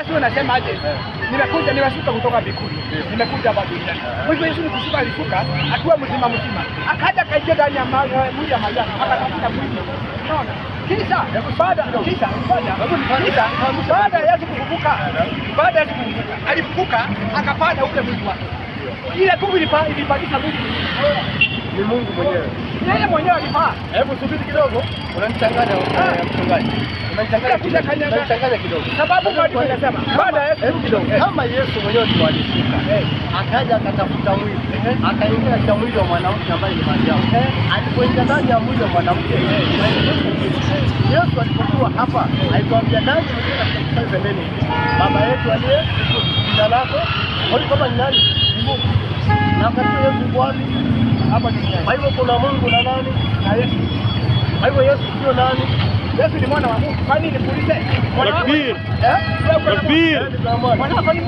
Yesu anasema aje? Nimekuja nimeshuka kutoka mbinguni. Nimekuja hapa duniani. Kwa hivyo Yesu kushuka alishuka akiwa mzima. Akaja kaingia ndani ya mwili ya Mariamu, akatafuta mwili. Unaona? Kisha baada ya Yesu kufufuka, alifufuka akapanda ule mwili wake. Ile nguvu ilipandisha mwili. Ni Mungu mwenyewe. Yeye mwenyewe alifaa. Hebu subiri kidogo. Unanichanganya mchungaji. Unanichanganya kidogo. Sababu maandiko yanasema baada ya Yesu kidogo. Kama Yesu mwenyewe ndio alishuka. Akaja akatafuta mwili. Akaingia katika mwili wa mwanamke ambaye ni Mariamu. Alipoingia ndani ya mwili wa mwanamke. Yesu alipokuwa hapa, alikwambia nani mwenyewe pembeni. Baba yetu aliye jina lako. Kama ni nani? Mungu. Na wakati Yesu Bwana hapa duniani. Kwa hivyo kuna Mungu na nani? Na Yesu. Kwa hivyo Yesu sio nani? Yesu ni mwana wa Mungu. Kwa nini nikuulize? Takbir. Takbir. Mwana wako ni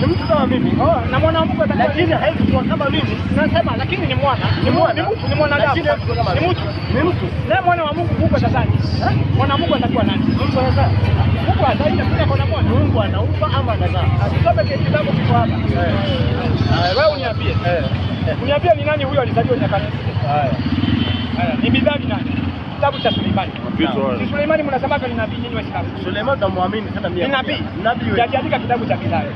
mtu kama mimi. Na mwana wa Mungu atakuwa lakini haikuwa kama mimi. Nasema lakini ni mwana. Ni mtu, ni mwanadamu. Ni mtu. Ni mtu. Na mwana wa Mungu huko sasa. Mwana wa Mungu atakuwa nani? Mungu sasa. Mungu ataenda kuja kwa mwana. Mungu anaupa ama anazaa? Tusome kitabu kiko hapa. Wewe uniambie. Uniambie ni nani huyo alizaliwa nyakati zile? Haya. Ni Mithali nani? Kitabu cha Suleimani. Si Suleimani mnasemaga ni nabii nyinyi Waislamu? Suleimani tunamwamini sana mimi. Ni nabii. Nabii wewe. Aliandika kitabu cha Mithali.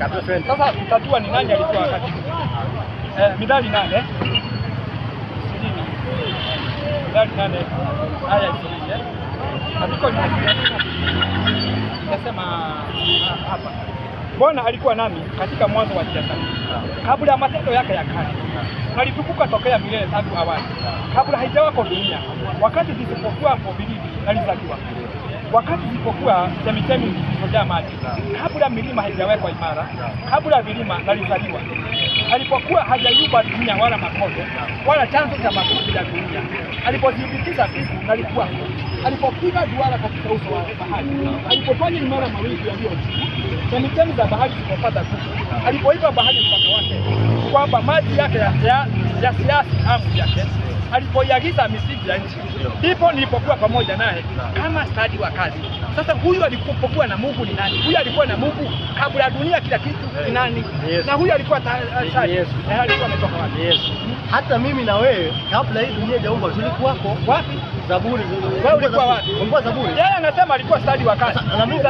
Sasa tutajua ni nani alikuwa wakati. Mithali nane. Mithali nane. Aya 20. Andiko linasema hapa. Bwana alikuwa nami katika mwanzo wa njia zangu. Kabla ya matendo yake ya kale. Nalitukuka tokea milele tangu awali. Kabla haijawako dunia, wakati zisipokuwa mbilili nalizaliwa. Wakati zisipokuwa chemichemi zilizojaa maji, kabla milima haijawekwa imara, kabla vilima nalizaliwa. Alipokuwa hajayumba dunia wala makondo, wala chanzo cha maji ya dunia. Alipozibikiza mbingu nalikuwa. Alipopiga duara katika uso wa bahari, alipofanya imara mawingu yaliyo juu, chemichemi za bahari zikapata nguvu. Alipoipa bahari mpaka wake, kwamba maji yake ya siasi amu yake, alipoiagiza misingi ya nchi, ndipo nilipokuwa pamoja naye kama stadi wa kazi. Sasa huyu alipokuwa na Mungu ni nani? Huyu alikuwa na Mungu kabla ya dunia kila kitu ni nani? Na huyu alikuwa Yesu. Alikuwa ametoka wapi? Yesu. Hata mimi na wewe kabla hii dunia haijaumba tulikuwako wapi? Zaburi. Wewe ulikuwa wapi? Ulikuwa Zaburi. Yeye anasema alikuwa stadi wa kazi. Na mimi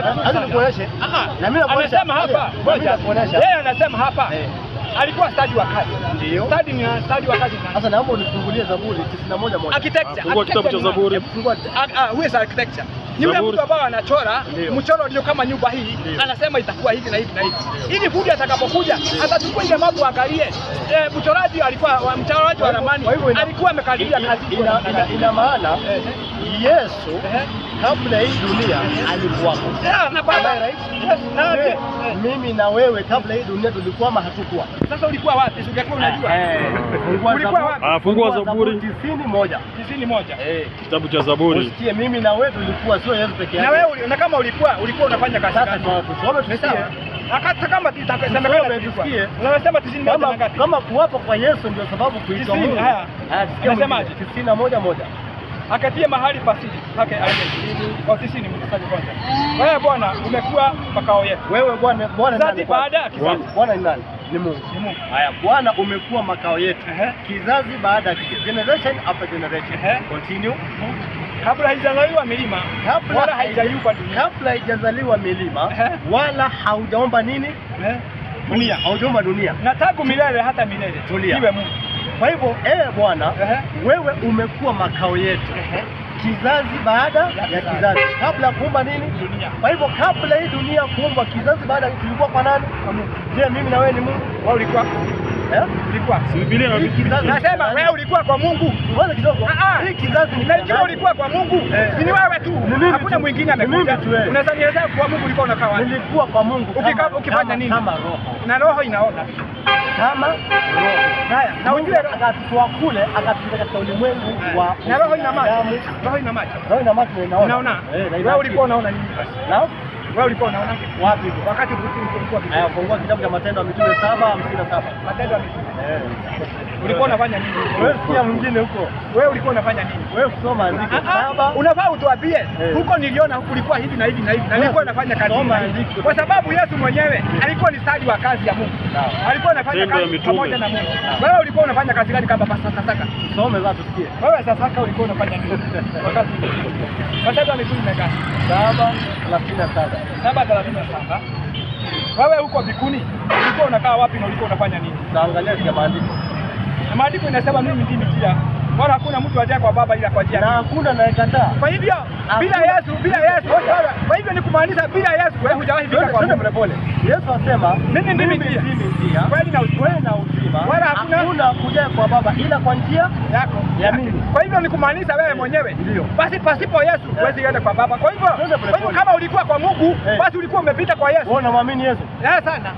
nikuonyeshe. Na mimi nakuonyesha. Anasema hapa. Ngoja. Yeye anasema hapa. Alikuwa stadi wa kazi. Ndio. Stadi wa kazi. Sasa naomba unifungulie Zaburi 91:1. Architecture. Fungua kitabu cha Zaburi. Huyu is architecture. Ni yule mtu ambaye anachora mchoro ndio kama nyumba hii, anasema itakuwa hivi na hivi na hivi. Ili fundi atakapokuja atachukua ile mambo angalie. Mchoraji wa ramani alikuwa amekadiria kazi. Ina maana Yesu kabla hii dunia alikuwako. Na baba mimi na wewe kabla hii dunia tulikuwa ama hatukuwa. Sasa ulikuwa wapi? Ungekuwa unajua. Ulikuwa wapi? Fungua Zaburi 91. 91. Kitabu cha Zaburi. Usikie mimi na wewe tulikuwa sio Yesu peke yake. Na wewe na kama ulikuwa unafanya kazi sasa tusome tusikie. Akata kama titasemekana tusikie. Unasema 91 ngapi? Kama kuwapo kwa Yesu ndio sababu kuitwa Mungu. Anasemaje? 91:1. Akatie mahali pasili pake aende 90 mtasaji kwanza. Wewe Bwana umekuwa makao yetu. Wewe Bwana nani? Baada ya kizazi. Bwana ni nani? Ni Mungu. Ni Mungu. Haya, Bwana umekuwa makao yetu. Kizazi baada ya kizazi. Generation after generation. Continue. Kabla haijazaliwa milima, wala haijayumba dunia. Kabla haijazaliwa milima, wala haujaomba nini? Dunia. Haujaomba dunia. Na tangu milele hata milele. Iwe Mungu. Kwa hivyo Bwana, wewe umekuwa makao yetu. Kizazi baada ya kizazi. Kabla kuumba nini? Dunia. Kwa hivyo kabla hii dunia kuumba kizazi baada tulikuwa kwa nani? Kwa Mungu. Je, mimi na wewe ni Mungu? Wewe ulikuwa? Ulikuwa. Si Biblia na kizazi. Nasema wewe ulikuwa kwa Mungu. Ngoja kidogo. Hii kizazi ni kama ulikuwa kwa Mungu. Si ni wewe tu. Hakuna mwingine amekuja. Unaweza nieleza kwa Mungu ulikuwa unakaa wapi? Nilikuwa kwa Mungu. Ukifanya nini? Kama roho. Na roho inaona. Kama roho. Haya, na ujue akatutoa kule akatupeleka katika ulimwengu wa na roho ina macho. Roho ina macho. Roho ina macho na inaona. Unaona? Wewe ulikuwa unaona nini basi? Na Wewe ulikuwa unaona Wapi? wakati ulikuwa Haya, fungua kitabu cha Matendo ya Mitume 7:57. Matendo ya Mitume. Ulikuwa unafanya nini? Wewe sikia mwingine huko. Wewe ulikuwa unafanya nini? Wewe kusoma andiko 7. Unafaa utuambie huko niliona huku ulikuwa hivi na hivi na hivi na nilikuwa nafanya kazi Soma hii. andiko. Kwa sababu Yesu mwenyewe alikuwa ni stadi wa kazi ya Mungu. Alikuwa anafanya Matendo ya kazi Mitume. pamoja na Mungu. Wewe ulikuwa unafanya kazi gani kama sasa? Some za tusikie. Wewe sasa ulikuwa unafanya nini? Wakati Matendo ya Mitume ngapi? 7:37. 7:37. Wewe huko bikuni ulikuwa unakaa wapi na ulikuwa unafanya nini? Naangalia kwa maandiko. Na maandiko inasema mimi ndimi njia. Wala hakuna mtu ajaye kwa Baba ila kwa njia. Na hakuna anayekataa. Kwa hivyo bila Yesu, kwa hivyo ni kumaanisha bila Yesu wewe hujawahi fika kwa Mungu. Pole. Yesu asema Mimi ndimi njia. Kweli na uzima. Wala hakuna kuja kwa Baba ila kwa njia yako ya mimi. Kwa hivyo ni kumaanisha wewe mwenyewe. Ndio. Basi pasipo Yesu huwezi kwenda kwa Baba. Kwa hivyo kama ulikuwa kwa Mungu basi ulikuwa umepita kwa Yesu. Wewe unamwamini Yesu? Sana.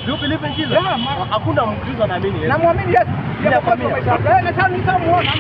Do you believe in Jesus? Yeah, Hakuna Mkristo anaamini Yesu. Namwamini Yesu. Bila kuamini. Na sasa nitamuona